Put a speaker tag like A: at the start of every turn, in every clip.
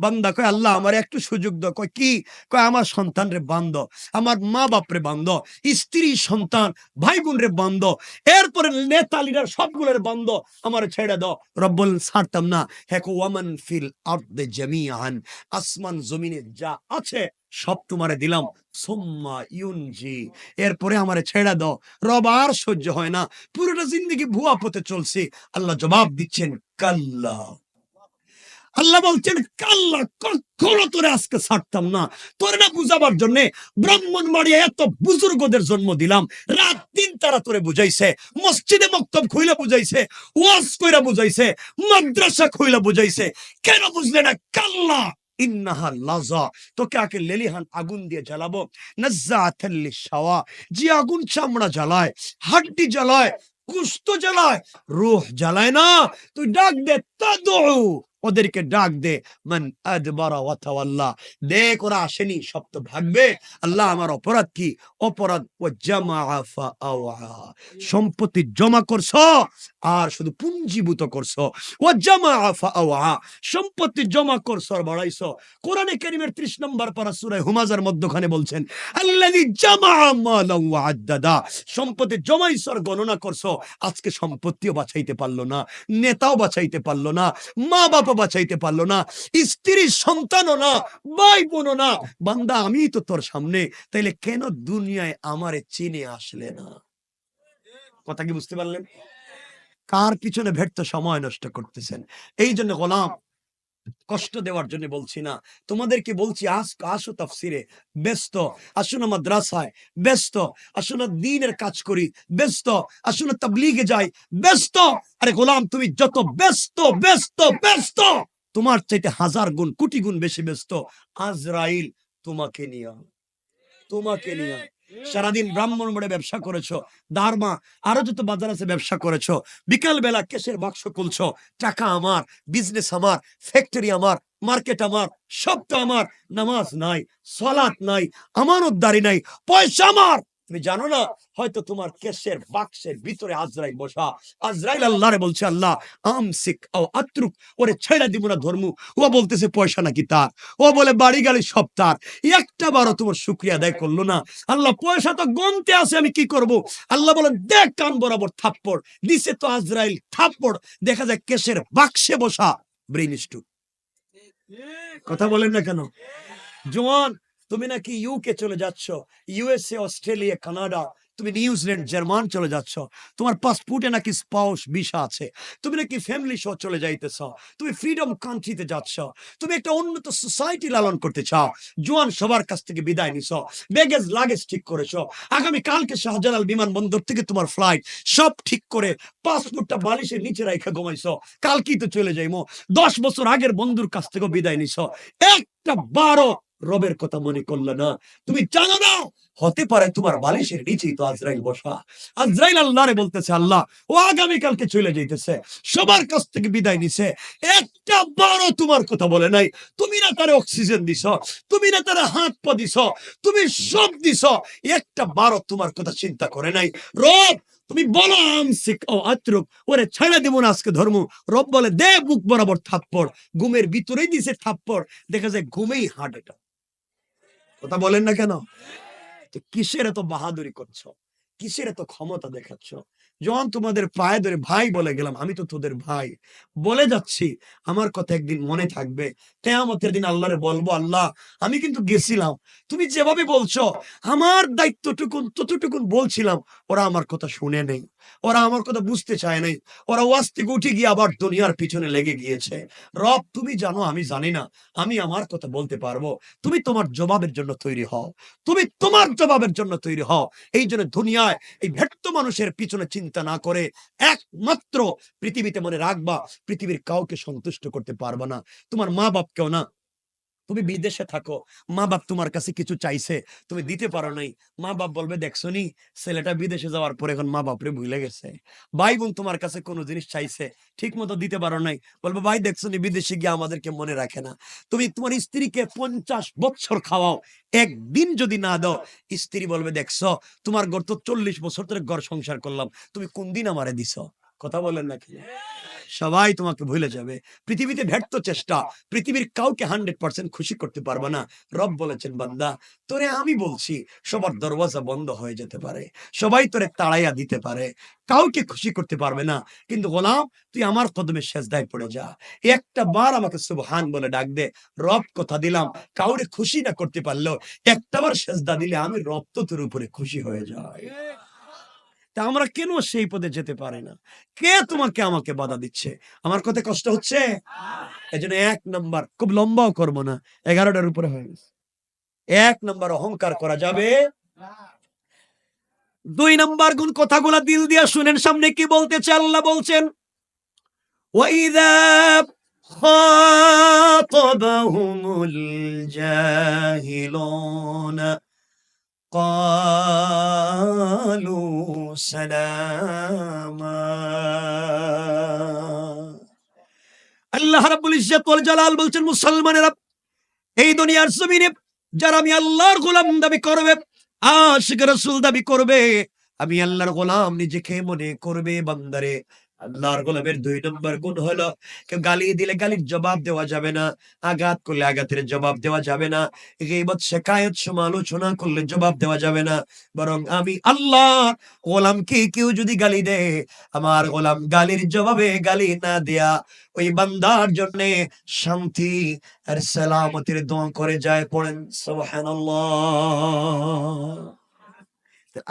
A: বান্দা কয় আল্লাহ আমার একটু সুযোগ দাও। কয় কি? কয় আমার সন্তান রে বান্ধ, আমার মা বাপ রে বান্ধ, স্ত্রী সন্তান ভাই বোন রে বান্ধ, এরপরে নেতা লিডার সবগুলোর বান্ধ, আমার ছেড়ে দাও। রব বলেন ছাড়তাম না। হেক ওয়ামান ফিল আরদে জামিআন, আসমান জমিনে যা আছে সব তোমারে দিলাম। সুম্মা ইউনজি, এরপরে আমারে ছেড়ে দাও। রব আর সহ্য হয় না, পুরোটা জিন্দগি ভুয়া পথে চলছি। আল্লাহ জবাব দিচ্ছেন কাল্লা। আল্লাহ বলছেন কাল্লা, কখনো তোরে আজকে ছাড়তাম না। তোরে না বুঝাবার জন্য ব্রাহ্মণবাড়িয়া এত বুজুর্গদের জন্ম দিলাম, রাত দিন তারা তোরে বুঝাইছে, মসজিদে মক্তব খুইলা বুঝাইছে, ওয়াজ কইরা বুঝাইছে, মাদ্রাসা খুইলা বুঝাইছে, কেন বুঝলে না? কাল্লা ইন্নাহা লাযা, তোকে আকে লেলিহান আগুন দিয়ে জ্বালাবো। নাজ্জাআতাল লিশাওয়া, যে আগুন চামড়া জ্বালায়, হাড্ডি জ্বালায়, কুস্ত জ্বালায়, রূহ জ্বালায় না। তুই ডাক দে, তাদউ, ওদেরকে ডাক দে। মান আদবারা ওয়া তাওয়াল্লা, দেখ ওরা আসেনি, সব তো ভাগবে। আল্লাহ আমার অপরাধ কি? অপরাধ ওয়া জামাআ ফাআওয়া, সম্পত্তি জমা করছো আর শুধু পুঞ্জীভূত করছো। ওয়া জামাআ ফাআওয়া, সম্পত্তি জমা করছো আর বাড়াইছো। কোরআনে কারীমের 30 নম্বর পারা সূরা হুমাযার মধ্যখানে বলছেন আল্লাযী জামাআ মালান ওয়া আদ্দাদা, সম্পত্তি জমাইছো আর গণনা করছো। আজকে সম্পত্তিও বাঁচাইতে পারলো না, নেতাও বাঁচাইতে পারলো না, মা বাবা বাঁচাইতে পারলো না, স্ত্রী সন্তানও না, ভাই বোনও না। বান্দা আমি তো তোর সামনে, তাইলে কেন দুনিয়ায় আমারে চিনে আসলে না? কথা কি বুঝতে পারলেন? কার পিছনে ভেটতে সময় নষ্ট করতেছেন? এই জন্য গোলাম, কষ্ট দেওয়ার জন্য বলছি না, তোমাদেরকে বলছি আসো তাফসিরে ব্যস্ত, আসো না মাদ্রাসায় ব্যস্ত, আসো না দ্বীনের কাজ করি ব্যস্ত, আসো না তাবলীগে যাই ব্যস্ত। আরে গোলাম, তুমি যত ব্যস্ত ব্যস্ত ব্যস্ত, তোমার চাইতে হাজার গুণ কোটি গুণ বেশি ব্যস্ত আজরাইল তোমাকে নিয়ে। তোমাকে নিয়ে সারাদিন ব্রাহ্মণবাড়ে ব্যবসা করেছো, দারমা আরো যত বাজার আছে ব্যবসা করেছো, বিকাল বেলা কেশের বাক্স খুলছো, টাকা আমার, বিজনেস আমার, ফ্যাক্টরি আমার, মার্কেট আমার, সব তো আমার। নামাজ নাই, সালাত নাই, আমানতদারি নাই, পয়সা আমার। তুমি জানো না হয়তো তোমার কেশের বাক্সের ভিতরে আজরাইল বসা। আজরাইল আল্লাহরে বলছে আল্লাহ আমসিক আও আত্রুক, ওরে ছেড়ে দিব না ধর্ম। ও বলতেছে পয়সা নাকি তার, ও বলে বাড়ি গাড়ি সব তার, একটা বারও তোমার শুকরিয়া আদায় করলো না। আল্লাহ পয়সা তো গমতে আছে, আমি কি করব? আল্লাহ বলেন দেখ কান বরাবর থাপ্পড় দিছে তো আজরাইল থাপ্পড়, দেখা যায় কেশের বাক্সে বসা ব্রেইন স্ট্রোক। কথা বলেন না কেন? জোয়ান, তুমি নাকি ইউকে চলে যাচ্ছ, ইউএসএ, অস্ট্রেলিয়া, কানাডা, তুমি নিউজিল্যান্ড, জার্মান চলে যাচ্ছ, তোমার পাসপোর্টে নাকি স্পাউস ভিসা আছে, তুমি নাকি ফ্যামিলি সহ চলে যাইতেছ, তুমি ফ্রিডম কান্ট্রিতে যাচ্ছ, তুমি একটা উন্নত সোসাইটি লালন করতে চাও। জোয়ান, সবার কাছ থেকে বিদায় নিছ, ব্যাগেজ লাগেজ ঠিক করেছো, আগামী কালকে শাহজালাল বিমানবন্দর থেকে তোমার ফ্লাইট, সব ঠিক করে পাসপোর্টটা বালিশের নিচে রাখা ঘুমাইছো, কালকেই তো চলে যাইমো। 10 বছর আগের বন্ধুর কাছ থেকে বিদায় নিছ, একটা বারো রবের কথা মনে করলে না। তুমি জানো না হতে পারে তোমার বালিশের নিচেই তো আজরাইল বসা। আজরাইল আল্লাহরে বলতেছে আল্লাহ ও আগামী কালকে চলে যাইতেছে, সবার কাছ থেকে বিদায় নিছে, একটা বারো তোমার কথা বলে নাই। তুমি না তারে অক্সিজেন দিছ, তুমি না তারে হাত পা দিছ, তুমি সব দিছ, একটা বারো তোমার কথা চিন্তা করে নাই। রব তুমি বলো আমসিক ও আত্রুক, ওরে ছেড়ে দিব না আজকে ধর্ম। রব বলে দে বুক বরাবর থাপ্পড়, ঘুমের ভিতরেই দিছে থাপ্পড়, দেখা যায় ঘুমেই হার্ট অ্যাটাক। কথা বলেন না কেন? তো কিসের এত বাহাদুরি করছো? কিসের এত ক্ষমতা দেখাচ্ছ? যখন তোমাদের পায়ে ধরে ভাই বলে গেলাম, আমি তো তোদের ভাই বলে যাচ্ছি, আমার কথা একদিন মনে থাকবে। কিয়ামতের দিন আল্লাহরে বলবো আল্লাহ আমি কিন্তু গেছিলাম, তুমি যেভাবে বলছো আমার দায়িত্বটুকুন ততটুকুন বলছিলাম, ওরা আমার কথা শুনে নেই, ওরা আমার কথা বুঝতে চায় নাই, ওরা ওয়াজ থেকে উঠে গিয়ে আবার দুনিয়ার পিছনে লেগে গিয়েছে। রব তুমি জানো আমি জানি না, আমি আমার কথা বলতে পারবো, তুমি তোমার জবাবের জন্য তৈরি হও, তুমি তোমার জবাবের জন্য তৈরি হও। এই জন্য দুনিয়ায় এই ব্যর্থ মানুষের পিছনে চিন্তা না করে একমাত্র পৃথিবীতে মনে রাখবা, পৃথিবীর কাউকে সন্তুষ্ট করতে পারবা না, তোমার মা বাপকেও না। তুমি বিদেশে থাকো, মা বাপ তোমার কাছে কিছু চাইছে, তুমি দিতে পারো নাই, মা বাপ বলবে দেখছো নি ছেলেটা বিদেশে যাওয়ার পর এখন মা বাপরে ভুলে গেছে। ভাই বোন তোমার কাছে কোনো জিনিস চাইছে, ঠিক মতো দিতে পারো নাই, বলবো ভাই দেখছো নি বিদেশে গিয়ে আমাদেরকে মনে রাখে না। তুমি তোমার স্ত্রীকে 50 বছর খাওয়াও, একদিন যদি না দাও, স্ত্রী বলবে দেখছো তোমার ঘর তো 40 বছর ধরে ঘর সংসার করলাম, তুমি কোন দিন আমারে দিছো? কথা বলেন নাকি? সবাই তোমাকে ভুলে যাবে। পৃথিবীতে ব্যর্থ চেষ্টা, পৃথিবীর কাউকে 100% খুশি করতে পারবে না। রব বলেছেন, বান্দা তোরে আমি বলছি, সবার দরওয়াজা বন্ধ হয়ে যেতে পারে, সবাই তোরে তাড়াইয়া দিতে পারে, কাউকে খুশি করতে পারবে না, কিন্তু গোলাম তুই আমার কদমে সেজদায় পড়ে যা, একটা বার আমাকে সুবহান বলে ডাক দে। রব কথা দিলাম, কাউরে খুশি না করতে পারলেও একটা বার সেজদা দিলে আমি রব তো তোর উপরে খুশি হয়ে যায়। তা আমরা কেন সেই পদে যেতে পারি না? কে তোমাকে আমাকে বাধা দিচ্ছে? আমার কথা কষ্ট হচ্ছে? এই জন্য 1 নাম্বার, খুব লম্বাও করবো না, 11টার উপরে হয়ে গেছে। 1 নাম্বার অহংকার করা যাবে। 2 নাম্বার গুণ, কথাগুলা দিল দিয়া শুনেন, সামনে কি বলতেছে আল্লাহ বলছেন, ওয়াইদা খাতাবাহুমুল জাহিলুনা ক্বালু সালামা। আল্লাহ রাব্বুল ইজ্জত ওয়াল জালাল বলছেন, মুসলমানেরা এই দুনিয়ার জমিনে যারা আমি আল্লাহর গোলাম দাবি করবে, আশিক রাসূল দাবি করবে, আমি আল্লাহর গোলাম নিজেকে মনে করবে, বান্দারে আল্লাহর গোলামের 2 নম্বর গুণ হলো, কেউ গালি দিলে গালির জবাব দেওয়া যাবে না, আঘাত করলে আঘাতের জবাব দেওয়া যাবে না, গীবত শিকায়ত সমালোচনা করলে জবাব দেওয়া যাবে না, বরং আমি আল্লাহ গোলামকে কেউ যদি গালি দেয়, আমার গোলাম গালির জবাবে গালি না দেয়া ওই বান্দার জন্য শান্তি আর সালামতের দোয়া করে যায়। পড়েন সুবহানাল্লাহ।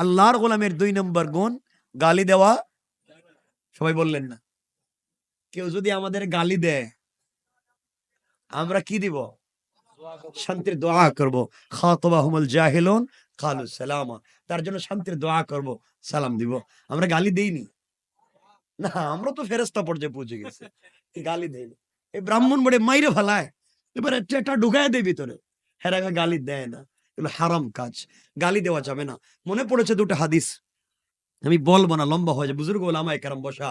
A: আল্লাহর গোলামের 2 নম্বর গুণ গালি দেওয়া। সবাই বললেন না? কেউ যদি আমাদের গালি দেয়, আমরা কি দিব? শান্তির দোয়া করব। খাতাবাহুমুল জাহিলুন ক্বালু সালামা, তার জন্য শান্তির দোয়া করব, সালাম দিব। আমরা গালি দেইনি না, আমরা তো ফেরেশতা পর্যায়ে পৌঁছে গেছে, গালি দেইনি। এই ব্রাহ্মণ বড়ে মাইরে ফেলায়, এবারে টেটা ঢুকায় দেয় ভিতরে, হেরা গালি দেয় না, এগুলো হারাম কাজ, গালি দেওয়া যাবে না। মনে পড়েছে 2টা হাদিস, আমি বলবো না, লম্বা হয়ে যায়, বুজুর্গ ওলামায়ে কেরাম বসা।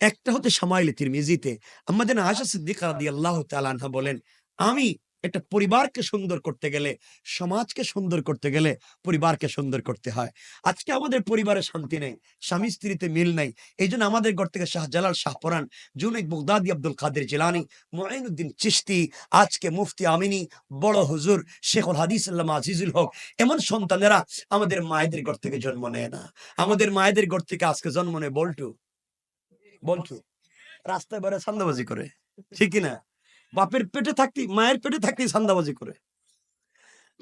A: একটা হচ্ছে শামাইলে তিরমিজিতে, আমাদের আয়েশা সিদ্দিকা রাদিয়াল্লাহু তাআলা আনহা বলেন, আমি একটা পরিবারকে সুন্দর করতে গেলে, সমাজকে সুন্দর করতে গেলে পরিবারকে সুন্দর করতে হয়। আজকে আমাদের পরিবারে শান্তি নেই, স্বামী স্ত্রীতে মিল নাই, এই জন্য আমাদের ঘর থেকে শাহজালাল, শাহপরান, জুনাইদ বাগদাদি, আব্দুল কাদের জিলানী, মুঈনুদ্দিন চিশতি, আজকে মুফতি আমিনী, বড় হুজুর শেখুল হাদিস আল্লামা আজিজুল হক, এমন সন্তানেরা আমাদের মায়েদের ঘর থেকে জন্ম নেয় না। আমাদের মায়েদের ঘর থেকে আজকে জন্ম নেয় বল্টু, বল্টু রাস্তায় বেড়ে সান্দাবাজি করে, ঠিক কিনা? বাপের পেটে থাকতে, মায়ের পেটে থাকতেই সান্দাবাজি করে।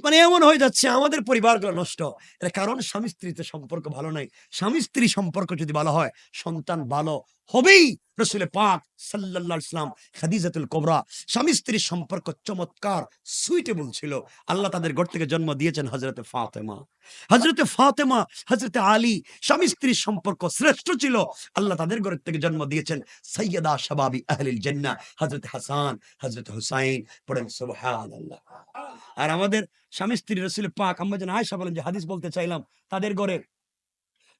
A: মানে এমন হয়ে যাচ্ছে আমাদের পরিবারগুলো নষ্ট। এর কারণ স্বামী স্ত্রীতে সম্পর্ক ভালো নাই। স্বামী স্ত্রী সম্পর্ক যদি ভালো হয়, সন্তান ভালো হবেই। রাসূল পাক সাল্লাল্লাহু আলাইহি ওয়াসাল্লাম, খাদিজাতুল কুবরা, স্বামী স্ত্রীর সম্পর্ক চমৎকার, সুইটেবল ছিল। আল্লাহ তাদের ঘর থেকে জন্ম দিয়েছেন হযরতে ফাতেমা। হযরতে ফাতেমা, হযরতে আলী, স্বামী স্ত্রীর সম্পর্ক শ্রেষ্ঠ ছিল। আল্লাহ তাদের ঘর থেকে জন্ম দিয়েছেন সাইয়্যিদা শাবাবি আহলিল জান্নাহ, হযরতে হাসান, হযরতে হুসাইন। পড়েন সুবহানাল্লাহ। আর আমাদের স্বামী স্ত্রী রাসূল পাক আম্মা জান আয়েশা বলেন, যে হাদিস বলতে চাইলাম, তাদের ঘরে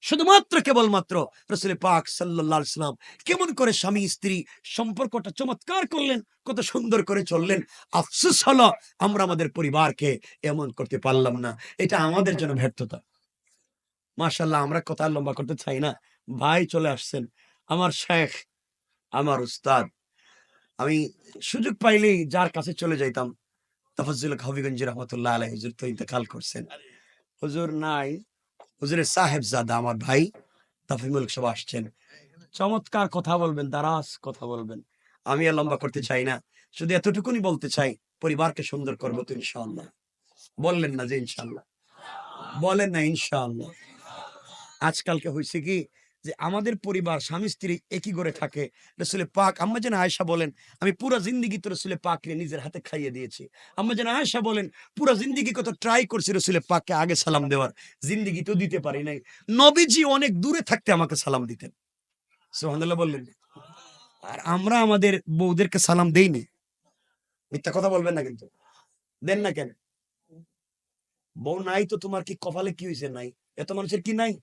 A: শুধুমাত্র কেবলমাত্র রাসূল পাক সাল্লাল্লাহু আলাইহি ওয়াসাল্লাম কেমন করে স্বামী স্ত্রী সম্পর্কটা চমৎকার করলেন, কত সুন্দর করে চললেন। আফসোস হলো আমরা আমাদের পরিবারকে এমন করতে পারলাম না, এটা আমাদের জন্য ব্যর্থতা। মাশাআল্লাহ, আমরা কথা লম্বা করতে চাই না, ভাই চলে আসছেন, আমার শেখ, আমার উস্তাদ। আমি সুযোগ পাইলেই যার কাছে চলে যাইতাম, তাফাজ্জুল হক হবিগঞ্জি রহমাতুল্লাহ আলাইহি, হুজুর তো ইন্তেকাল করছেন, হুজুর নাই, হুজুরের সাহেবজাদা আমার ভাই তাফিমুল সব আসছেন, চমৎকার কথা বলবেন, দারাজ কথা বলবেন। আমি আর লম্বা করতে চাই না, শুধু এতটুকুনি বলতে চাই, পরিবারকে সুন্দর করবো তো ইনশাআল্লাহ। বললেন না যে ইনশাআল্লাহ? বলেন না ইনশাআল্লাহ? আজকালকে হয়েছে কি, যে আমাদের পরিবার স্বামী স্ত্রী একই ঘরে থাকে। রাসূল পাক আম্মা জান আয়েশা বলেন, আমি পুরা জিন্দেগি তো রাসূল পাককে নিজের হাতে খাইয়ে দিয়েছি। আম্মা জান আয়েশা বলেন, পুরা জিন্দেগি কত ট্রাই করছি রাসূল পাককে আগে সালাম দেওয়ার, জিন্দেগি তো দিতে পারি নাই। নবীজি অনেক দূরে থাকতে আমাকে সালাম দিতেন। সুবহানাল্লাহ বললেন। আর আমরা আমাদের বউদেরকে সালাম দেইনি। মিথ্যা কথা বলবেন না কিন্তু। দেন না কেন? বউ নাই তো তোমার কি কপালে কি হইছে নাই? এত মানুষের কি নাই?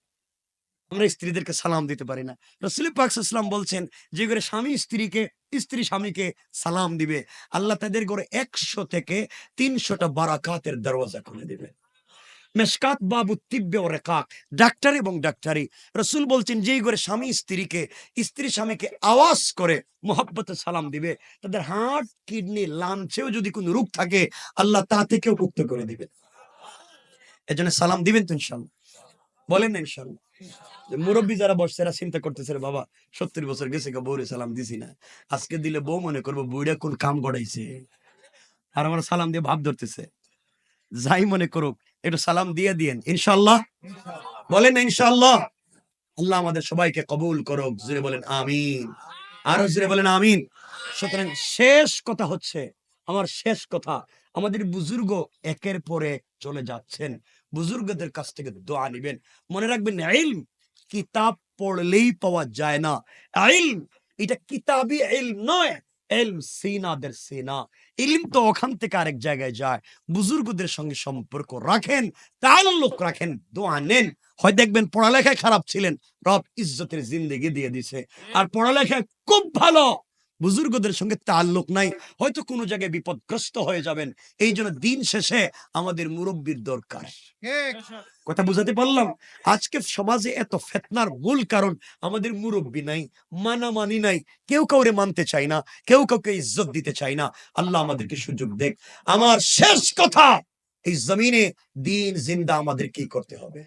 A: আমরা স্ত্রীদেরকে সালাম দিতে পারি না। রাসূল পাক সাল্লাল্লাহু আলাইহি ওয়াসাল্লাম বলছেন, যে ঘরে স্বামী স্ত্রীকে, স্ত্রী স্বামীকে সালাম দিবে, আল্লাহ তাদের ঘরে 100 থেকে 300টা বারাকাতের দরওয়াজা খুলে দিবে। মেশকাত বাবু তিব্বে ও রেকাক, ডাক্তার এবং ডাক্তারি। রসুল বলছেন যেই ঘরে স্বামী স্ত্রীকে, স্ত্রী স্বামীকে আওয়াজ করে মোহাব্বতে সালাম দিবে, তাদের হার্ট কিডনি লাঞ্চেও যদি কোনো রোগ থাকে আল্লাহ তা থেকেও মুক্ত করে দিবে। এজন্য সালাম দিবেন তো ইনশাল্লাহ, বলেন না ইনশাল্লাহ। মুরব্বী যারা বসছে এরা চিন্তা করতেছে রে বাবা 70 বছর গেছে বউরে সালাম দিছি না, আজকে দিলে বউ মনে করবো বুড়া কোন কাম গড়াইছে, আর আমার সালাম দিয়ে ভাব ধরতেছে। যাই মনে করুক একটু সালাম দিয়ে দিয়েন ইনশাল্লাহ, বলেন না ইনশাল্লাহ। আল্লাহ আমাদের সবাইকে কবুল করুক, জুড়ে বলেন আমিন, আরো জুড়ে বলেন আমিন। সুতরাং শেষ কথা হচ্ছে, আমার শেষ কথা, আমাদের বুজুর্গ একের পরে চলে যাচ্ছেন, বুজুর্গদের কাছ থেকে দোয়া নিবেন। মনে রাখবেন ইলম কিতাব পড়লেই পাওয়া যায় না, ইলম এটা কিতাবি ইলম নয়, ইলম সিনাদের সিনা, ইলম তো ওখান থেকে আরেক জায়গায় যায়। বুজুর্গদের সঙ্গে সম্পর্ক রাখেন, তাআল্লুক রাখেন, দোয়া নেন। হয় দেখবেন পড়ালেখায় খারাপ ছিলেন, রব ইজ্জতের জিন্দেগি দিয়ে দিছে, আর পড়ালেখায় খুব ভালো, বুজুর্গদের সঙ্গে তাল্লুক নাই, হয়তো কোনো জায়গায় বিপদগ্রস্ত হয়ে যাবেন। এই জন্য দিন শেষে আমাদের মুরব্বীর দরকার। কথা বুঝাতে পারলাম? আজকে সমাজে এত ফিতনার মূল কারণ আমাদের মুরব্বী নাই, মানামানি নাই, কেউ কাউরে মানতে চায় না, কেউ কাউকে ইজ্জত দিতে চায় না। আল্লাহ আমাদেরকে সুযোগ দেখ। আমার শেষ কথা, এই জমিনে দিন জিন্দা আমাদের কি করতে হবে?